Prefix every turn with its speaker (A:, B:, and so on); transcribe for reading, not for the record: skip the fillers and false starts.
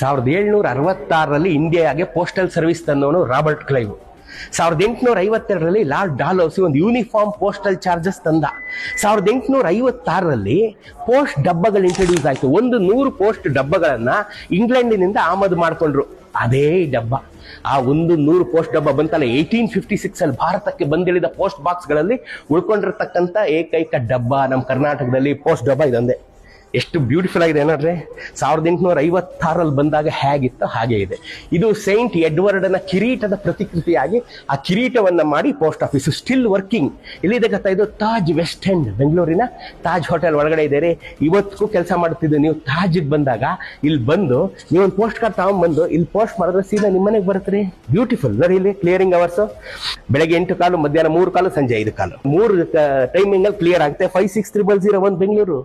A: 1766ರಲ್ಲಿ ಇಂಡಿಯಾಗೆ postal service ತಂದವನು Robert Clive. 1852ರಲ್ಲಿ ಲಾರ್ಡ್ ಡಾಲ್ಹೌಸಿ ಒಂದು ಯೂನಿಫಾರ್ಮ್ ಪೋಸ್ಟಲ್ ಚಾರ್ಜಸ್ ತಂದ. 1856ರಲ್ಲಿ ಪೋಸ್ಟ್ ಡಬ್ಬಗಳು ಇಂಟ್ರೊಡ್ಯೂಸ್ ಆಯಿತು. 100 ಪೋಸ್ಟ್ ಡಬ್ಬಗಳನ್ನ ಇಂಗ್ಲೆಂಡಿನಿಂದ ಆಮದು ಮಾಡಿಕೊಂಡ್ರು. ಅದೇ ಡಬ್ಬ, ಆ 100 ಪೋಸ್ಟ್ ಡಬ್ಬ ಬಂತಲ್ಲ 1856 ಅಲ್ಲಿ ಭಾರತಕ್ಕೆ ಬಂದಿಳಿದ ಪೋಸ್ಟ್ ಬಾಕ್ಸ್ಗಳಲ್ಲಿ ಉಳ್ಕೊಂಡಿರ್ತಕ್ಕಂಥ ಏಕೈಕ ಡಬ್ಬ ನಮ್ಮ ಕರ್ನಾಟಕದಲ್ಲಿ ಪೋಸ್ಟ್ ಡಬ್ಬ ಇದೊಂದೇ. ಎಷ್ಟು ಬ್ಯೂಟಿಫುಲ್ ಆಗಿದೆ ಏನಾದ್ರೆ. 1856ರಲ್ಲಿ ಬಂದಾಗ ಹೇಗಿತ್ತು ಹಾಗೆ ಇದೆ. ಇದು ಸೈಂಟ್ ಎಡ್ವರ್ಡ್ನ ಕಿರೀಟದ ಪ್ರತಿಕೃತಿಯಾಗಿ ಆ ಕಿರೀಟವನ್ನ ಮಾಡಿ ಪೋಸ್ಟ್ ಆಫೀಸ್ ಸ್ಟಿಲ್ ವರ್ಕಿಂಗ್. ಇಲ್ಲಿದೆ ಗೊತ್ತಾ, ಇದು ತಾಜ್ ವೆಸ್ಟ್ ಎಂಡ್, ಬೆಂಗಳೂರಿನ ತಾಜ್ ಹೋಟೆಲ್ ಒಳಗಡೆ ಇದೆ. ಇವತ್ತಿಗೂ ಕೆಲಸ ಮಾಡ್ತಿದ್ದು. ನೀವು ತಾಜ್ಗೆ ಬಂದಾಗ ಇಲ್ಲಿ ಬಂದು ನೀವು ಒಂದು ಪೋಸ್ಟ್ ಕಾರ್ಡ್ ತಗೊಂಡ್ಬಂದು ಇಲ್ಲಿ ಪೋಸ್ಟ್ ಮಾಡಿದ್ರೆ ಸೀದಾ ನಿಮ್ಮನೆಗೆ ಬರುತ್ತೆ. ಬ್ಯೂಟಿಫುಲ್ ನೋಡಿ. ಇಲ್ಲಿ ಕ್ಲಿಯರಿಂಗ್ ಅವರ್ಸ್ ಬೆಳಗ್ಗೆ 8 ಮಧ್ಯಾಹ್ನ 3 ಸಂಜೆ 5 3 ಟೈಮಿಂಗ್ ಅಲ್ಲಿ ಕ್ಲಿಯರ್ ಆಗುತ್ತೆ. 560001 ಬೆಂಗಳೂರು.